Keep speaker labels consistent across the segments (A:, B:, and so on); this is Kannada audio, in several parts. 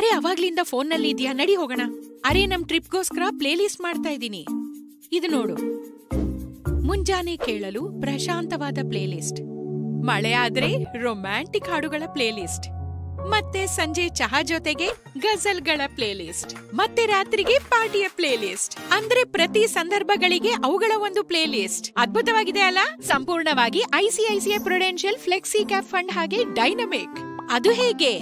A: ಅರೆ ಅವಾಗ್ಲಿಂದ ಫೋನ್ನಲ್ಲಿ ಇದೆಯಾ, ನಡಿ ಹೋಗೋಣ. ಅರೆ ನಮ್ ಟ್ರಿಪ್ಗೋಸ್ಕರ ಪ್ಲೇ ಲಿಸ್ಟ್ ಮಾಡ್ತಾ ಇದ್ದೀನಿ. ಇದು ನೋಡು, ಮುಂಜಾನೆ ಕೇಳಲು ಪ್ರಶಾಂತವಾದ ಪ್ಲೇ ಲಿಸ್ಟ್, ಮಳೆ ಆದ್ರೆ ರೊಮ್ಯಾಂಟಿಕ್ ಹಾಡುಗಳ ಪ್ಲೇ ಲಿಸ್ಟ್, ಮತ್ತೆ ಸಂಜೆ ಚಹಾ ಜೊತೆಗೆ ಗಜಲ್ಗಳ ಪ್ಲೇ ಲಿಸ್ಟ್, ಮತ್ತೆ ರಾತ್ರಿಗೆ ಪಾರ್ಟಿಯ ಪ್ಲೇ ಲಿಸ್ಟ್. ಅಂದ್ರೆ ಪ್ರತಿ ಸಂದರ್ಭಗಳಿಗೆ ಅವುಗಳ ಒಂದು ಪ್ಲೇ ಲಿಸ್ಟ್. ಅದ್ಭುತವಾಗಿದೆ ಅಲ್ಲ? ಸಂಪೂರ್ಣವಾಗಿ ICICI Prudential flexi cap fund ಹಾಗೆ ಡೈನಮಿಕ್. ಅದು ಹೇಗೆ?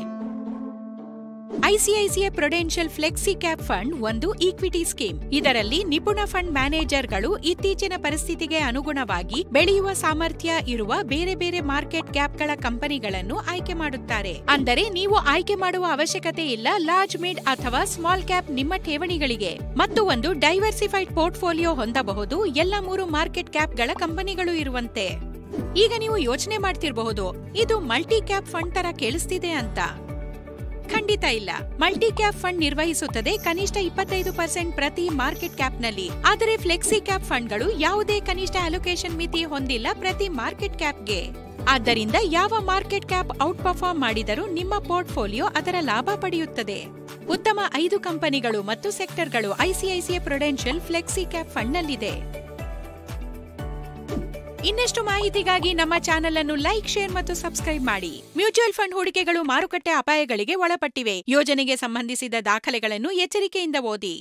A: ICICI Prudential flexi cap fund ಒಂದು ಈಕ್ವಿಟಿ ಸ್ಕೀಮ್. ಇದರಲ್ಲಿ ನಿಪುಣ ಫಂಡ್ ಮ್ಯಾನೇಜರ್ಗಳು ಇತ್ತೀಚಿನ ಪರಿಸ್ಥಿತಿಗೆ ಅನುಗುಣವಾಗಿ ಬೆಳೆಯುವ ಸಾಮರ್ಥ್ಯ ಇರುವ ಬೇರೆ ಬೇರೆ ಮಾರ್ಕೆಟ್ ಕ್ಯಾಪ್ಗಳ ಕಂಪನಿಗಳನ್ನು ಆಯ್ಕೆ ಮಾಡುತ್ತಾರೆ. ಅಂದರೆ ನೀವು ಆಯ್ಕೆ ಮಾಡುವ ಅವಶ್ಯಕತೆ ಇಲ್ಲ ಲಾರ್ಜ್ ಮಿಡ್ ಅಥವಾ ಸ್ಮಾಲ್ ಕ್ಯಾಪ್ ನಿಮ್ಮ ಠೇವಣಿಗಳಿಗೆ. ಮತ್ತು ಒಂದು ಡೈವರ್ಸಿಫೈಡ್ ಪೋರ್ಟ್ಫೋಲಿಯೋ ಹೊಂದಬಹುದು ಎಲ್ಲ 3 ಮಾರ್ಕೆಟ್ ಕ್ಯಾಪ್ಗಳ ಕಂಪನಿಗಳು ಇರುವಂತೆ. ಈಗ ನೀವು ಯೋಚನೆ ಮಾಡ್ತಿರಬಹುದು, ಇದು ಮಲ್ಟಿ ಕ್ಯಾಪ್ ಫಂಡ್ ತರ ಕೇಳಿಸ್ತಿದೆ ಅಂತ. ಖಂಡಿತ ಇಲ್ಲ. ಮಲ್ಟಿ ಕ್ಯಾಪ್ ಫಂಡ್ ನಿರ್ವಹಿಸುತ್ತದೆ ಕನಿಷ್ಠ 25% ಪ್ರತಿ ಮಾರ್ಕೆಟ್ ಕ್ಯಾಪ್ನಲ್ಲಿ. ಆದರೆ ಫ್ಲೆಕ್ಸಿ ಕ್ಯಾಪ್ ಫಂಡ್ಗಳು ಯಾವುದೇ ಕನಿಷ್ಠ ಅಲೋಕೇಶನ್ ಮಿತಿ ಹೊಂದಿಲ್ಲ ಪ್ರತಿ ಮಾರ್ಕೆಟ್ ಕ್ಯಾಪ್ಗೆ. ಆದ್ದರಿಂದ ಯಾವ ಮಾರ್ಕೆಟ್ ಕ್ಯಾಪ್ ಔಟ್ ಪರ್ಫಾರ್ಮ್ ಮಾಡಿದರೂ ನಿಮ್ಮ ಪೋರ್ಟ್ಫೋಲಿಯೋ ಅದರ ಲಾಭ ಪಡೆಯುತ್ತದೆ. ಉತ್ತಮ 5 ಕಂಪನಿಗಳು ಮತ್ತು ಸೆಕ್ಟರ್ಗಳು ಐಸಿಐಸಿಐ ಪ್ರುಡೆನ್ಷಿಯಲ್ ಫ್ಲೆಕ್ಸಿ ಕ್ಯಾಪ್ ಫಂಡ್ನಲ್ಲಿದೆ. ಇನ್ನಷ್ಟು ಮಾಹಿತಿಗಾಗಿ ನಮ್ಮ ಚಾನೆಲ್ ಅನ್ನು ಲೈಕ್, ಶೇರ್ ಮತ್ತು ಸಬ್ಸ್ಕ್ರೈಬ್ ಮಾಡಿ. ಮ್ಯೂಚುವಲ್ ಫಂಡ್ ಹೂಡಿಕೆಗಳು ಮಾರುಕಟ್ಟೆ ಅಪಾಯಗಳಿಗೆ ಒಳಪಟ್ಟಿವೆ. ಯೋಜನೆಗೆ ಸಂಬಂಧಿಸಿದ ದಾಖಲೆಗಳನ್ನು ಎಚ್ಚರಿಕೆಯಿಂದ ಓದಿ.